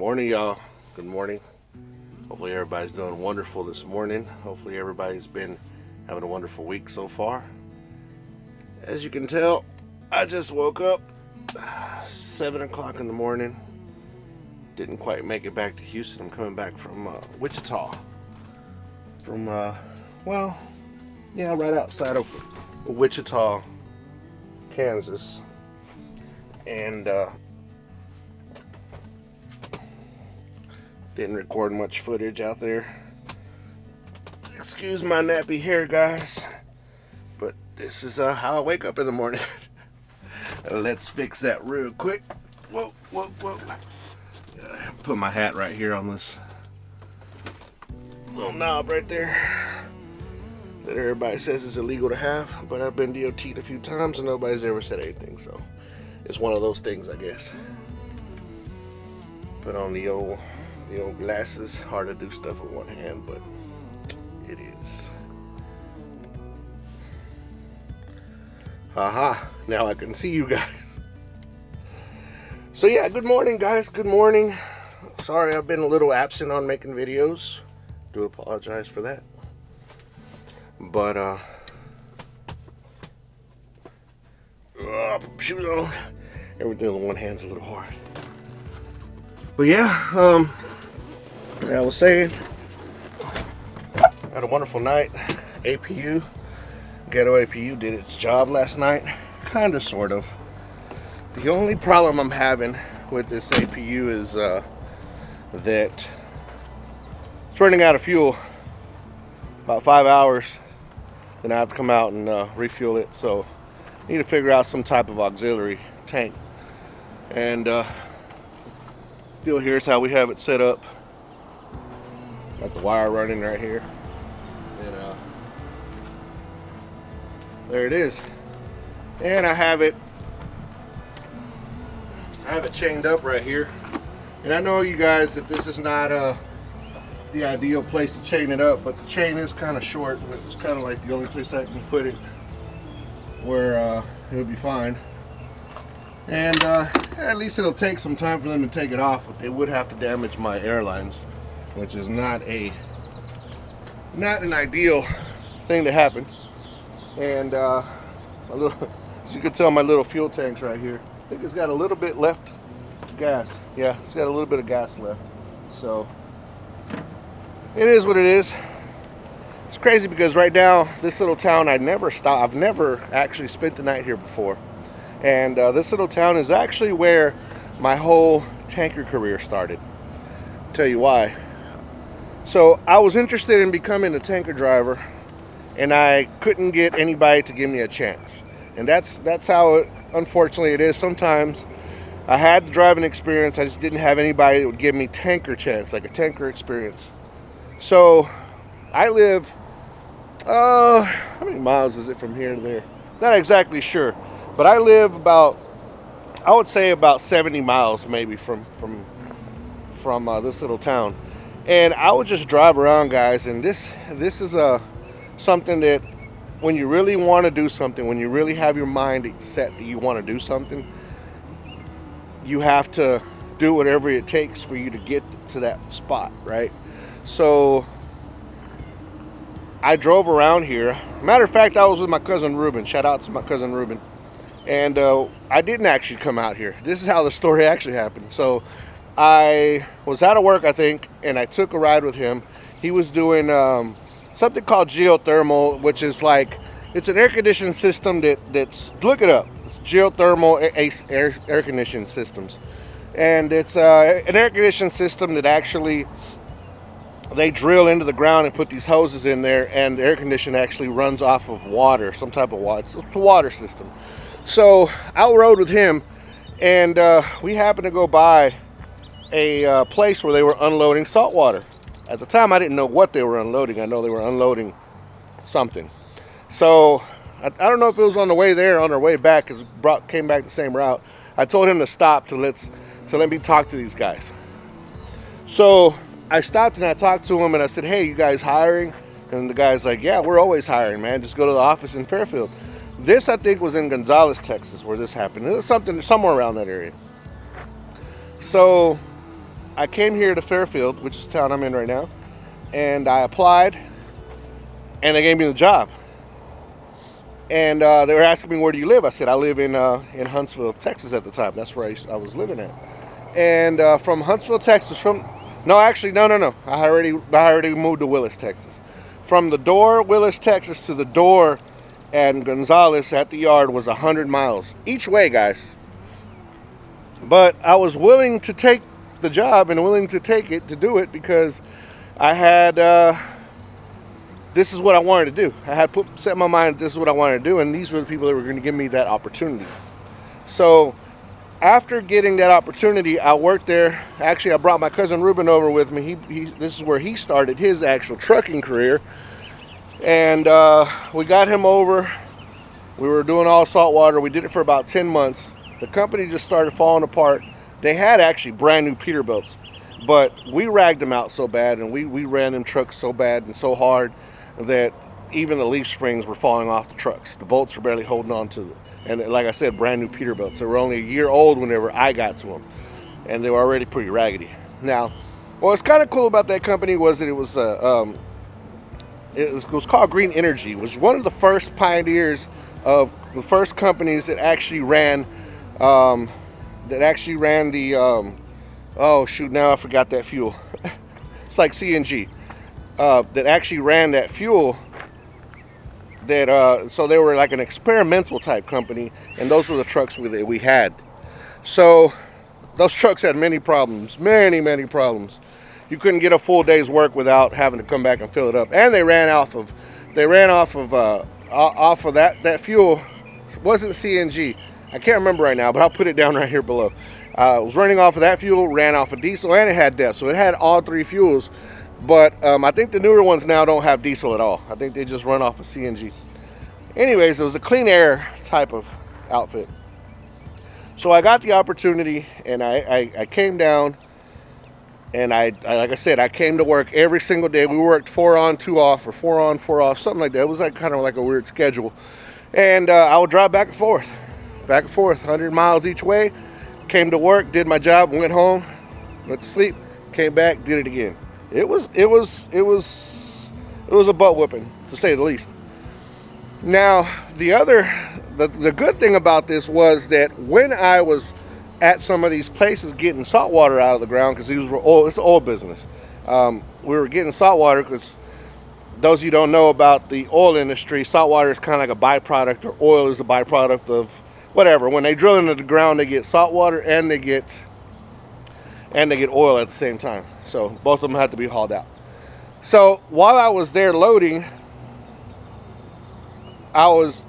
Morning, y'all. Good morning. Hopefully everybody's doing wonderful this morning. Hopefully everybody's been having a wonderful week so far. As you can tell, I just woke up 7 o'clock in the morning. Didn't quite make it back to Houston. I'm coming back from Wichita. From, right outside of Wichita, Kansas. And didn't record much footage out there. Excuse my nappy hair, guys, but this is how I wake up in the morning. Let's fix that real quick. Whoa. Put my hat right here on this little knob right there that everybody says is illegal to have, but I've been DOT'd a few times and nobody's ever said anything, so it's one of those things, I guess. Put on the old glasses. Hard to do stuff with one hand, but it is. Haha, now I can see you guys. So yeah, good morning, guys. Good morning. Sorry I've been a little absent on making videos. Do apologize for that. But shoes on. Everything on one hand's a little hard. But yeah, like I was saying, had a wonderful night. APU, Ghetto APU did its job last night. Kind of, sort of. The only problem I'm having with this APU is that it's running out of fuel. About 5 hours, then I have to come out and refuel it. So I need to figure out some type of auxiliary tank. And still, here's how we have it set up. Got the wire running right here, and there it is. And I have it chained up right here. And I know you guys that this is not the ideal place to chain it up, but the chain is kind of short, and it was kind of like the only place I can put it where it would be fine. And at least it'll take some time for them to take it off, but they would have to damage my airlines, which is not an ideal thing to happen. And as you can tell, my little fuel tank's right here. I think it's got a little bit left gas. Yeah, it's got a little bit of gas left. So it is what it is. It's crazy because right now, this little town, I've never actually spent the night here before. And this little town is actually where my whole tanker career started. I'll tell you why. So I was interested in becoming a tanker driver, and I couldn't get anybody to give me a chance. And that's how unfortunately it is. Sometimes I had the driving experience, I just didn't have anybody that would give me tanker chance, like a tanker experience. So I live, how many miles is it from here to there? Not exactly sure. But I live I would say about 70 miles maybe from this little town. And I would just drive around, guys, and this is something that when you really want to do something, when you really have your mind set that you want to do something, you have to do whatever it takes for you to get to that spot, right? So I drove around here. Matter of fact, I was with my cousin Ruben. Shout out to my cousin Ruben. And I didn't actually come out here. This is how the story actually happened. So I was out of work, I think, and I took a ride with him. He was doing something called geothermal, which is like, it's an air conditioning system that's, look it up. It's geothermal air conditioning systems. And it's an air conditioning system that actually, they drill into the ground and put these hoses in there, and the air conditioner actually runs off of water, some type of water. It's a water system. So I rode with him, and we happened to go by a place where they were unloading salt water. At the time, I didn't know what they were unloading. I know they were unloading something. So I don't know if it was on the way there or on our way back, because it came back the same route. I told him to stop to let me talk to these guys. So I stopped and I talked to him, and I said, "Hey, you guys hiring?" And the guy's like, "Yeah, we're always hiring, man. Just go to the office in Fairfield." This, I think, was in Gonzales, Texas, where this happened. It was somewhere around that area. So I came here to Fairfield, which is the town I'm in right now, and I applied, and they gave me the job. And they were asking me, where do you live? I said, I live in Huntsville, Texas at the time. That's where I was living at. And from Huntsville, Texas, no. I already moved to Willis, Texas. From the door, Willis, Texas, to the door and Gonzales at the yard was 100 miles each way, guys. But I was willing to take the job and willing to take it, to do it, because I had, this is what I wanted to do. I had set in my mind, this is what I wanted to do, and these were the people that were going to give me that opportunity. So after getting that opportunity, I worked there. Actually, I brought my cousin Ruben over with me. This is where he started his actual trucking career. And we got him over. We were doing all saltwater. We did it for about 10 months. The company just started falling apart. They had actually brand new Peterbilts, but we ragged them out so bad, and we ran them trucks so bad and so hard that even the leaf springs were falling off the trucks. The bolts were barely holding on to them. And like I said, brand new Peterbilts. They were only a year old whenever I got to them, and they were already pretty raggedy. Now, what's kind of cool about that company was that it was called Green Energy. It was one of the first pioneers of the first companies that actually ran the oh shoot, now I forgot that fuel. It's like CNG. That actually ran that fuel. That so they were like an experimental type company, and those were the trucks that we had. So those trucks had many problems, many problems. You couldn't get a full day's work without having to come back and fill it up. And they ran off of that fuel. It wasn't CNG. I can't remember right now, but I'll put it down right here below. It was running off of that fuel, ran off of diesel, and it had DEF. So it had all three fuels. But I think the newer ones now don't have diesel at all. I think they just run off of CNG. Anyways, it was a clean air type of outfit. So I got the opportunity, and I came down, and I like I said, I came to work every single day. We worked 4 on, 2 off, or 4 on, 4 off, something like that. It was like kind of like a weird schedule. And I would drive back and forth, 100 miles each way. Came to work, did my job, went home, went to sleep, came back, did it again. It was a butt whipping, to say the least. Now, the good thing about this was that when I was at some of these places getting salt water out of the ground, because it's an oil business. We were getting salt water because those of you who don't know about the oil industry, salt water is kind of like a byproduct, or oil is a byproduct of whatever. When they drill into the ground, they get salt water and they get oil at the same time. So both of them had to be hauled out. So while I was there loading, I was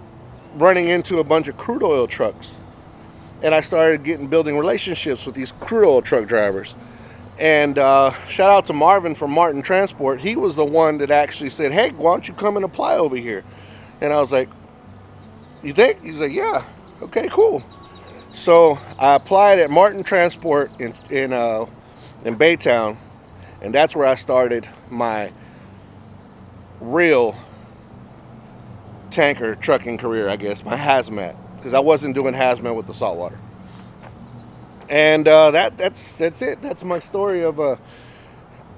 running into a bunch of crude oil trucks, and I started building relationships with these crude oil truck drivers. And shout out to Marvin from Martin Transport. He was the one that actually said, "Hey, why don't you come and apply over here?" And I was like, "You think?" He's like, "Yeah, okay, cool." So I applied at Martin Transport in Baytown, and that's where I started my real tanker trucking career, I guess, my hazmat, because I wasn't doing hazmat with the saltwater. And that's it. That's my story of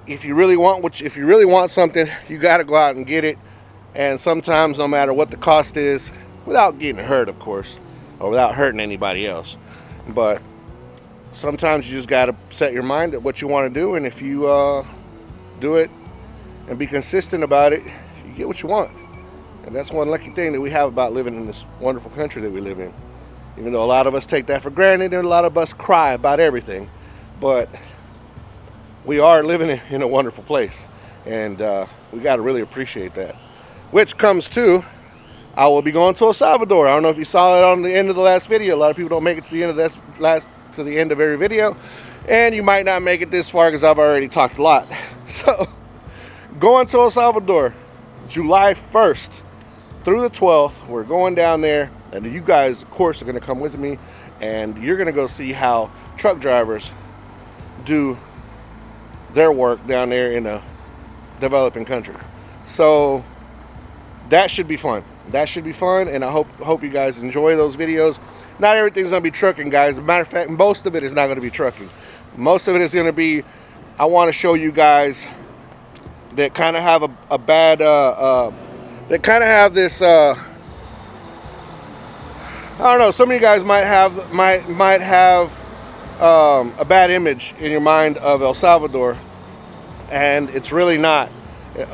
if you really want something, you got to go out and get it. And sometimes, no matter what the cost is, without getting hurt, of course, or without hurting anybody else, but sometimes you just got to set your mind at what you want to do, and if you do it and be consistent about it, you get what you want. And that's one lucky thing that we have about living in this wonderful country that we live in. Even though a lot of us take that for granted, and a lot of us cry about everything, but we are living in a wonderful place, and we got to really appreciate that. Which comes to, I will be going to El Salvador. I don't know if you saw it on the end of the last video. A lot of people don't make it to the end of to the end of every video, and you might not make it this far because I've already talked a lot. So, going to El Salvador, July 1st through the 12th. We're going down there, and you guys, of course, are going to come with me, and you're going to go see how truck drivers do their work down there in a developing country. So that should be fun. That should be fun, and I hope you guys enjoy those videos. Not everything's going to be trucking, guys. As a matter of fact, most of it is not going to be trucking. Most of it is going to be I want to show you guys that kind of have a bad, that kind of have this, I don't know, some of you guys might have a bad image in your mind of El Salvador, and it's really not.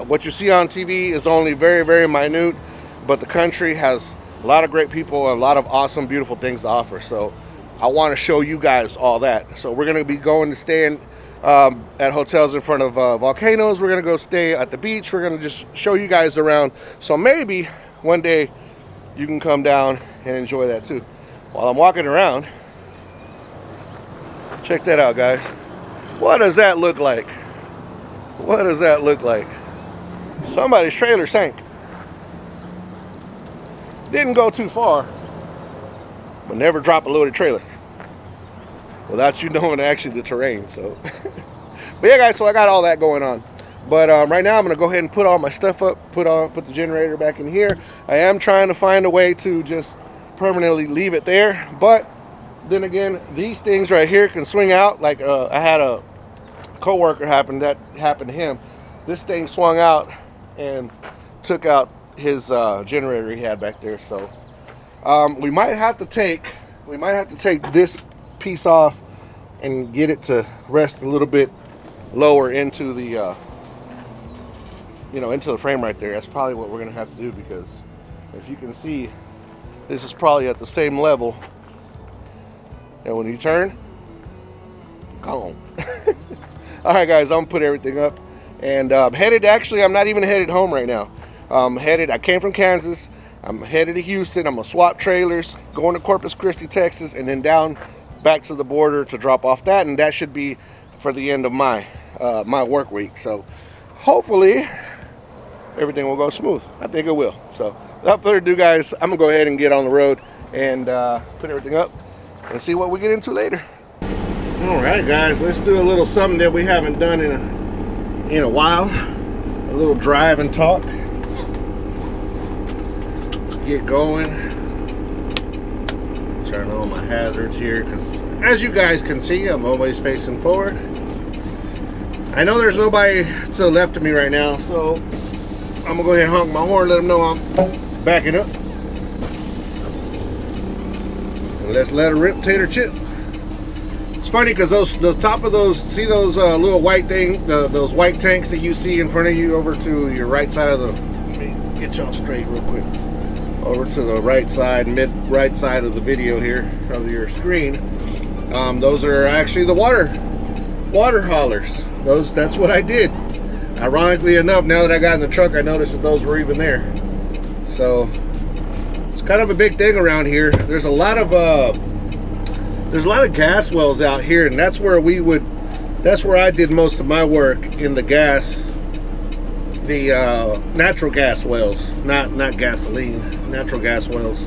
What you see on TV is only very, very minute, but the country has a lot of great people and a lot of awesome, beautiful things to offer. So I want to show you guys all that. So we're going to be going to stay at hotels in front of volcanoes. We're going to go stay at the beach. We're going to just show you guys around. So maybe one day you can come down and enjoy that too. While I'm walking around, check that out, guys. What does that look like? What does that look like? Somebody's trailer sank. Didn't go too far, but never drop a loaded trailer without you knowing actually the terrain. So but yeah, guys, so I got all that going on, but right now I'm gonna go ahead and put all my stuff up, put the generator back in here. I am trying to find a way to just permanently leave it there, but then again, these things right here can swing out. Like I had a co-worker happened to him. This thing swung out and took out his generator he had back there. So we might have to take this piece off and get it to rest a little bit lower into the into the frame right there. That's probably what we're gonna have to do, because if you can see, this is probably at the same level, and when you turn, gone. All right, guys, I'm gonna put everything up, and headed. Actually, I'm not even headed home right now. I came from Kansas. I'm headed to Houston. I'm gonna swap trailers, going to Corpus Christi, Texas, and then down back to the border to drop off that, and that should be for the end of my my work week. So hopefully everything will go smooth. I think it will. So without further ado, guys, I'm gonna go ahead and get on the road and put everything up and see what we get into later. All right, guys, let's do a little something that we haven't done in a while. A little drive and talk. Get going. Turn on my hazards here, because as you guys can see, I'm always facing forward. I know there's nobody to the left of me right now, so I'm gonna go ahead and honk my horn, let them know I'm backing up. And let's let her rip, tater chip. It's funny because the top of those, see those little white those white tanks that you see in front of you over to your right side of the, let me get y'all straight real quick. Over to the right side, right side of the video here, of your screen. Those are actually the water haulers. That's what I did. Ironically enough, now that I got in the truck, I noticed that those were even there. So it's kind of a big thing around here. There's a lot of gas wells out here, and that's where I did most of my work, in the natural gas wells, not gasoline, natural gas wells.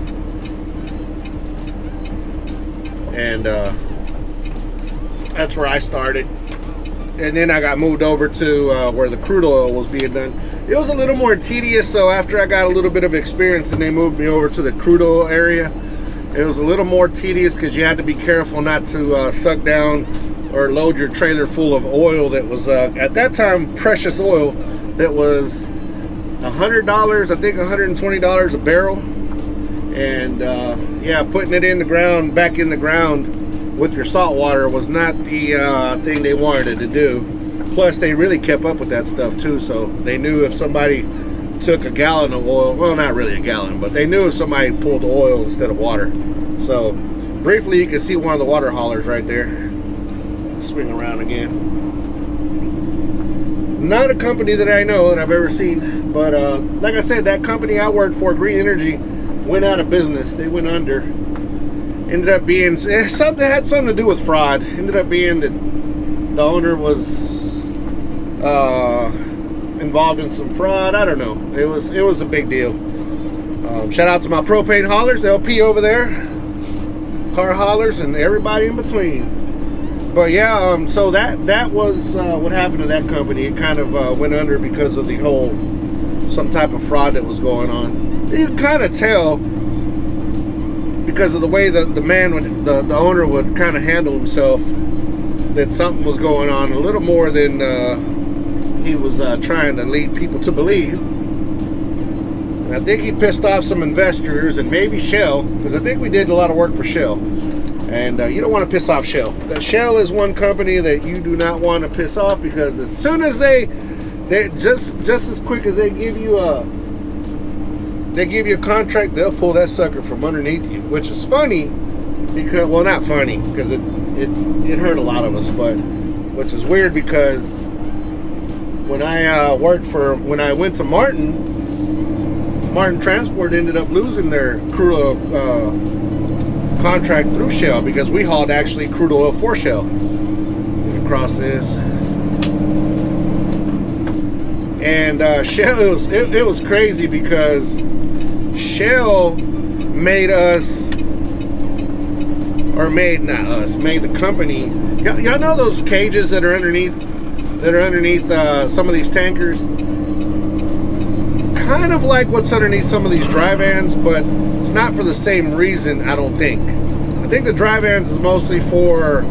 And that's where I started, and then I got moved over to where the crude oil was being done. It was a little more tedious, so after I got a little bit of experience and they moved me over to the crude oil area, it was a little more tedious because you had to be careful not to suck down or load your trailer full of oil that was at that time precious oil that was $100, I think $120 a barrel. And yeah, putting it in the ground, back in the ground with your salt water was not the thing they wanted to do. Plus, they really kept up with that stuff too, so they knew if somebody took a gallon of oil, well, not really a gallon, but they knew if somebody pulled oil instead of water. So briefly, you can see one of the water haulers right there. Swing around again. Not a company that I know that I've ever seen, but like I said, that company I worked for, Green Energy, went out of business. They went under. Ended up being something, had something to do with fraud. Ended up being that the owner was involved in some fraud. I don't know. It was a big deal. Shout out to my propane haulers, LP over there, car haulers, and everybody in between. But yeah, so that was what happened to that company. It kind of went under because of the whole, some type of fraud that was going on. You can kind of tell because of the way the owner would kind of handle himself, that something was going on, a little more than he was trying to lead people to believe. And I think he pissed off some investors and maybe Shell, because I think we did a lot of work for Shell. And you don't want to piss off Shell. Shell is one company that you do not want to piss off, because as soon as they just as quick as they give you a contract, they'll pull that sucker from underneath you, which is funny because, well, not funny because it hurt a lot of us, but which is weird because when I went to Martin Transport ended up losing their crude oil contract through Shell, because we hauled actually crude oil for Shell. Get across this. And Shell, it was crazy because Shell made us, or made the company. Y'all know those cages that are underneath some of these tankers? Kind of like what's underneath some of these dry vans, but it's not for the same reason, I don't think. I think the dry vans is mostly for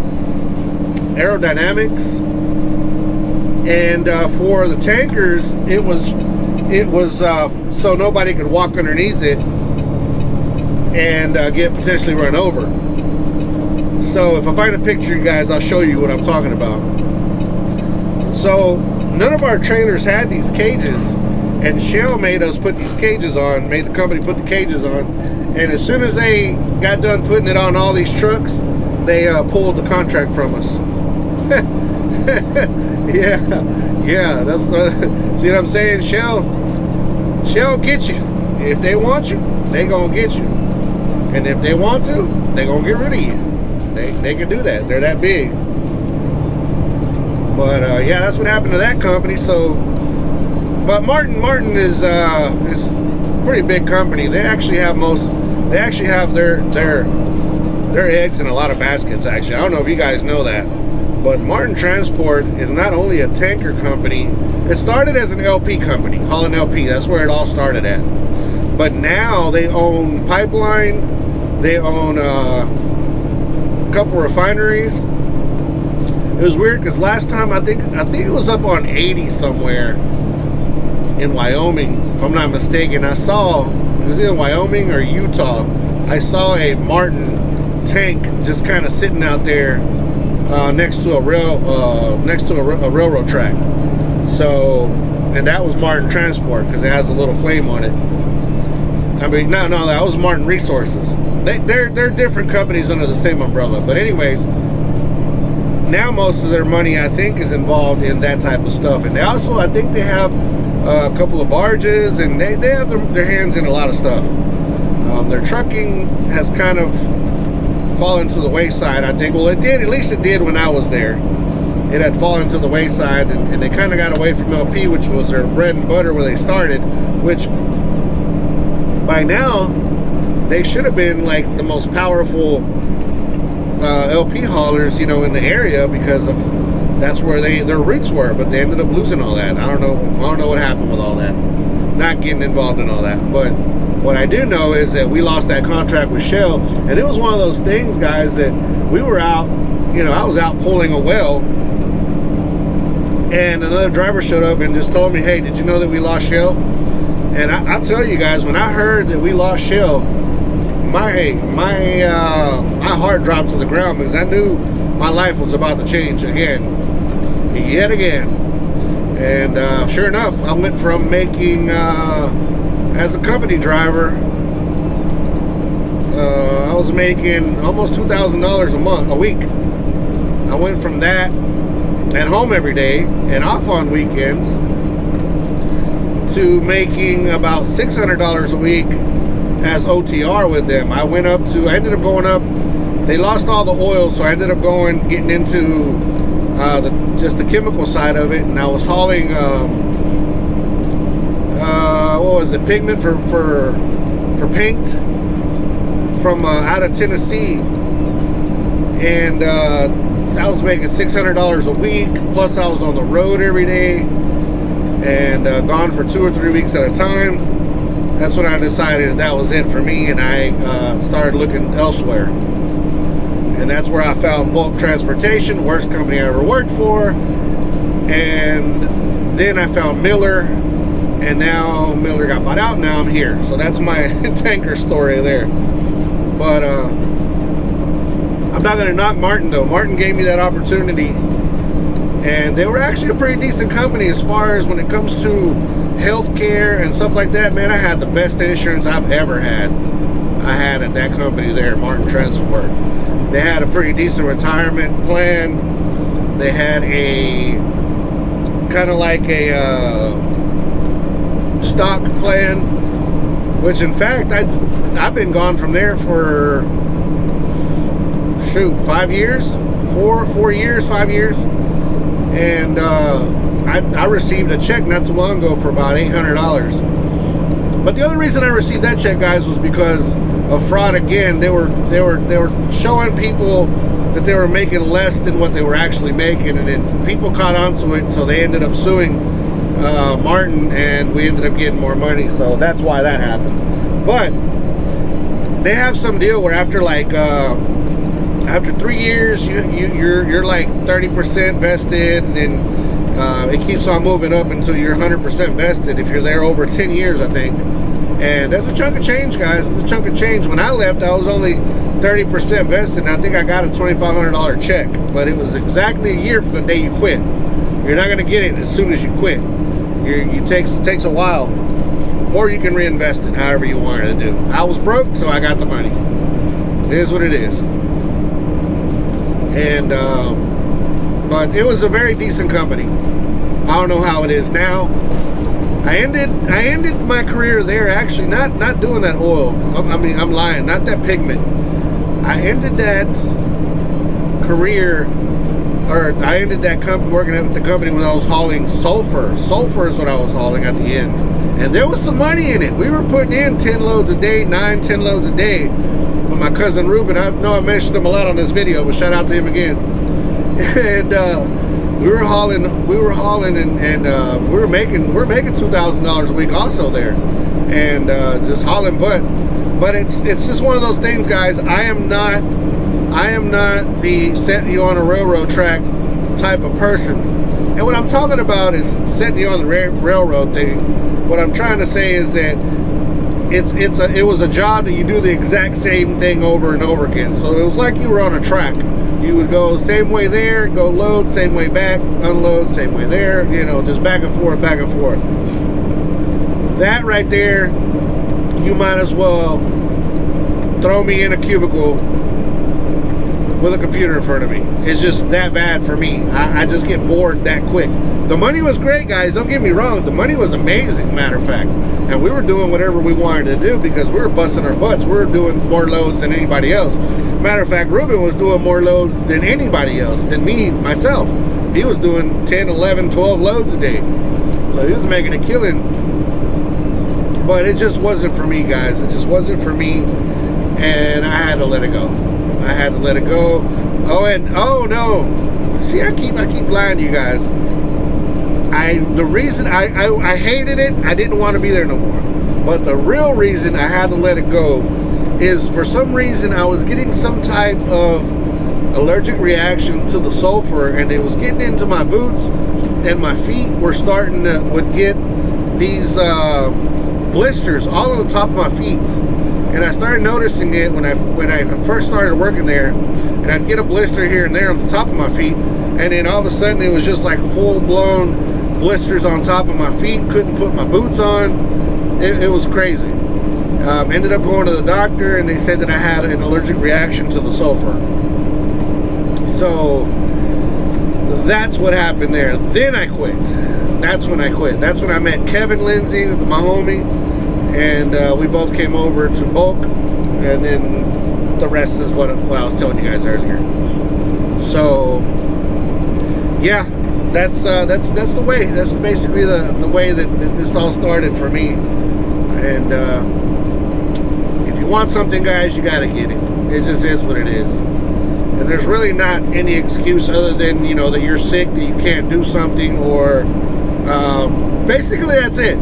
aerodynamics, and for the tankers, it was so nobody could walk underneath it and get potentially run over. So if I find a picture, you guys, I'll show you what I'm talking about. So none of our trailers had these cages, and Shell made us put these cages on, made the company put the cages on, and as soon as they got done putting it on all these trucks, they pulled the contract from us. yeah, that's what see what I'm saying? Shell get you. If they want you, they gonna get you, and if they want to, they gonna get rid of you. They can do that. They're that big. But yeah, that's what happened to that company. So, but Martin is a pretty big company. They actually have their eggs in a lot of baskets. Actually, I don't know if you guys know that, but Martin Transport is not only a tanker company. It started as an LP company, hauling LP. That's where it all started at. But now they own pipeline. They own a couple refineries. It was weird because last time I think it was up on 80 somewhere in Wyoming, if I'm not mistaken. I saw, it was either Wyoming or Utah, I saw a Martin tank just kind of sitting out there next to a railroad track. So, and that was Martin Transport because it has a little flame on it. I mean, no, that was Martin Resources. They're different companies under the same umbrella. But anyways, now most of their money, I think, is involved in that type of stuff. And they also, I think they have a couple of barges, and they have their hands in a lot of stuff. Their trucking has kind of fallen to the wayside, I think. Well, it did, at least it did when I was there. It had fallen to the wayside, and they kind of got away from LP, which was their bread and butter where they started, which by now they should have been like the most powerful LP haulers, in the area, because of that's where their roots were. But they ended up losing all that. I don't know what happened with all that. Not getting involved in all that. But what I do know is that we lost that contract with Shell, and it was one of those things, guys, that we were out. I was out pulling a well, and another driver showed up and just told me, "Hey, did you know that we lost Shell?" And I'll tell you guys, when I heard that we lost Shell, my heart dropped to the ground, because I knew my life was about to change yet again. And sure enough, I went from making as a company driver, I was making almost $2,000 a week. I went from that at home every day and off on weekends to making about $600 a week as OTR with them. I ended up going up. They lost all the oil, so I ended up getting into just the chemical side of it, and I was hauling pigment for paint from out of Tennessee, and I was making $600 a week. Plus, I was on the road every day and gone for 2 or 3 weeks at a time. That's when I decided that was it for me, and I started looking elsewhere. and that's where I found Bulk Transportation, worst company I ever worked for. And then I found Miller, and now Miller got bought out. Now I'm here. So that's my tanker story there. But I'm not going to knock Martin though. Martin gave me that opportunity, and they were actually a pretty decent company as far as when it comes to healthcare and stuff like that. Man, I had the best insurance I've ever had. I had at that company there, Martin Transport. They had a pretty decent retirement plan. They had a kind of like a stock plan, which in fact I've been gone from there for 5 years, 4 years, 5 years, and I received a check not too long ago for about $800. But the only reason I received that check, guys, was because of fraud again. They were showing people that they were making less than what they were actually making, and then people caught on to it, so they ended up suing Martin, and we ended up getting more money. So that's why that happened. But they have some deal where after like after 3 years, you're like 30% vested, and then it keeps on moving up until you're 100% vested if you're there over 10 years, I think. And that's a chunk of change, guys. It's a chunk of change. When I left, I was only 30% vested, and I think I got a $2,500 check. But it was exactly a year from the day you quit. You're not going to get it as soon as you quit. It takes a while. Or you can reinvest it however you want to do. I was broke, so I got the money. It is what it is. And but it was a very decent company. I don't know how it is now. I ended my career there, actually not doing that oil. I mean, I'm lying, not that pigment. I ended that career, or I ended that working at the company when I was hauling sulfur. Sulfur is what I was hauling at the end. And there was some money in it. We were putting in 10 loads a day, 9-10 loads a day. With my cousin Ruben, I know I mentioned him a lot on this video, but shout out to him again. And we were hauling, and we were making $2,000 a week also there, and just hauling. But it's just one of those things, guys. I am not the setting you on a railroad track type of person. And what I'm talking about is setting you on the railroad thing. What I'm trying to say is that it was a job that you do the exact same thing over and over again. So it was like you were on a track. You would go same way there, go load, same way back, unload, same way there, you know, just back and forth, back and forth. That right there, you might as well throw me in a cubicle with a computer in front of me. It's just that bad for me. I just get bored that quick. The money was great, guys, don't get me wrong. The money was amazing, matter of fact. And we were doing whatever we wanted to do because we were busting our butts. We were doing more loads than anybody else. Matter of fact, Ruben was doing more loads than anybody else, than me, myself. He was doing 10, 11, 12 loads a day. So he was making a killing. But it just wasn't for me, guys. It just wasn't for me. And I had to let it go. I had to let it go. Oh no. See, I keep lying to you guys. The reason I hated it, I didn't want to be there no more. But the real reason I had to let it go is for some reason I was getting some type of allergic reaction to the sulfur, and it was getting into my boots, and my feet were would get these blisters all on the top of my feet. And I started noticing it when I first started working there, and I'd get a blister here and there on the top of my feet, and then all of a sudden it was just like full-blown blisters on top of my feet. Couldn't put my boots on. It was crazy. Ended up going to the doctor, and they said that I had an allergic reaction to the sulfur. So that's what happened there. Then I quit. That's when I quit. That's when I met Kevin Lindsay, my homie, and we both came over to Bulk, and then the rest is what I was telling you guys earlier. So yeah, that's the way. That's basically the way that this all started for me. And if you want something, guys, you gotta get it. It just is what it is. And there's really not any excuse other than, you know, that you're sick, that you can't do something, or basically that's it.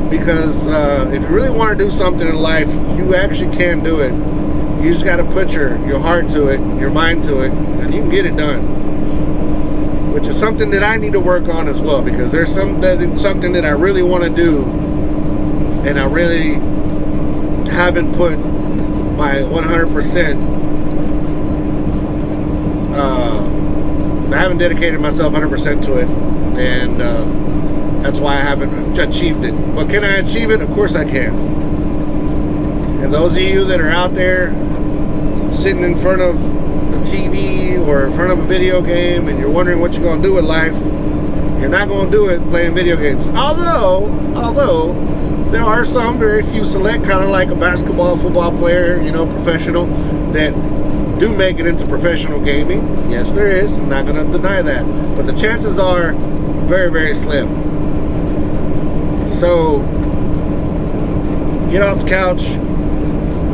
Because if you really want to do something in life, you actually can do it. You just got to put your heart to it, your mind to it, and you can get it done. Which is something that I need to work on as well, because there's something that I really want to do, and I really haven't put my 100%. I haven't dedicated myself 100% to it, and that's why I haven't achieved it. But can I achieve it? Of course I can. And those of you that are out there sitting in front of a TV or in front of a video game and you're wondering what you're going to do with life, you're not going to do it playing video games. Although there are some, very few select, kind of like a basketball, football player, you know, professional, that do make it into professional gaming. Yes, there is. I'm not going to deny that. But the chances are very, very slim. So, get off the couch,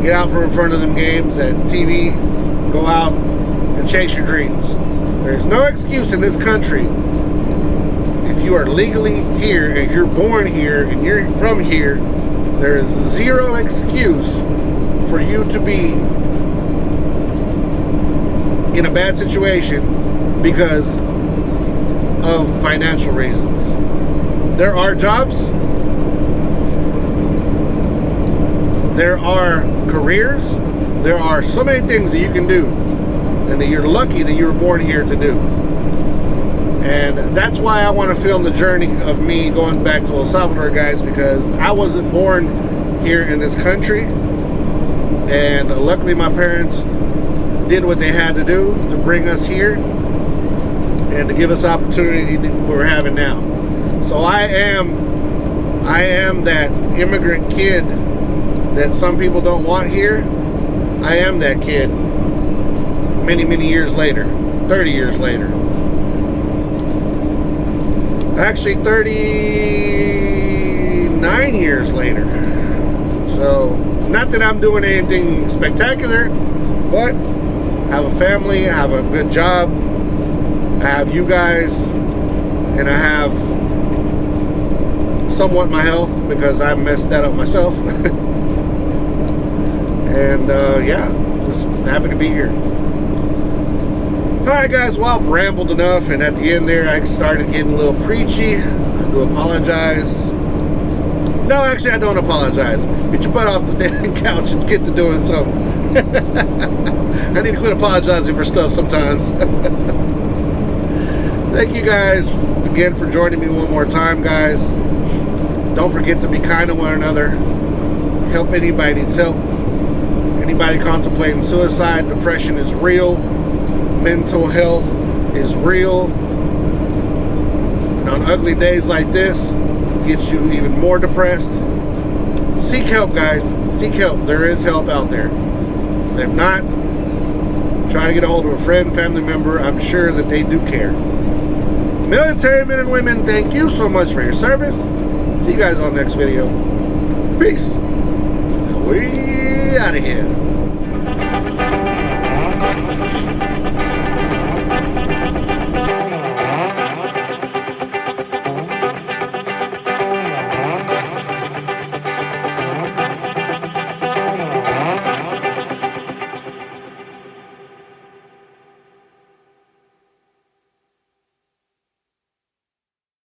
get out from in front of them games at TV, go out and chase your dreams. There's no excuse in this country. If you are legally here, if you're born here and you're from here, there is zero excuse for you to be in a bad situation because of financial reasons. There are jobs, there are careers, there are so many things that you can do, and that you're lucky that you were born here to do. And that's why I want to film the journey of me going back to El Salvador, guys, because I wasn't born here in this country, and luckily my parents did what they had to do to bring us here and to give us opportunity that we're having now. So I am that immigrant kid that some people don't want here. I am that kid many years later, 30 years later. Actually 39 years later. So, not that I'm doing anything spectacular, but I have a family, I have a good job, I have you guys, and I have somewhat my health, because I messed that up myself. And yeah, just happy to be here. Alright guys, well, I've rambled enough, and at the end there I started getting a little preachy. I do apologize. No, actually I don't apologize. Get your butt off the damn couch and get to doing something. I need to quit apologizing for stuff sometimes. Thank you guys again for joining me one more time, guys. Don't forget to be kind to one another. Help anybody needs help. Anybody contemplating suicide, depression is real. Mental health is real. And on ugly days like this, it gets you even more depressed. Seek help, guys. Seek help. There is help out there. And if not, try to get a hold of a friend, family member. I'm sure that they do care. Military men and women, thank you so much for your service. See you guys on the next video. Peace. We out of here.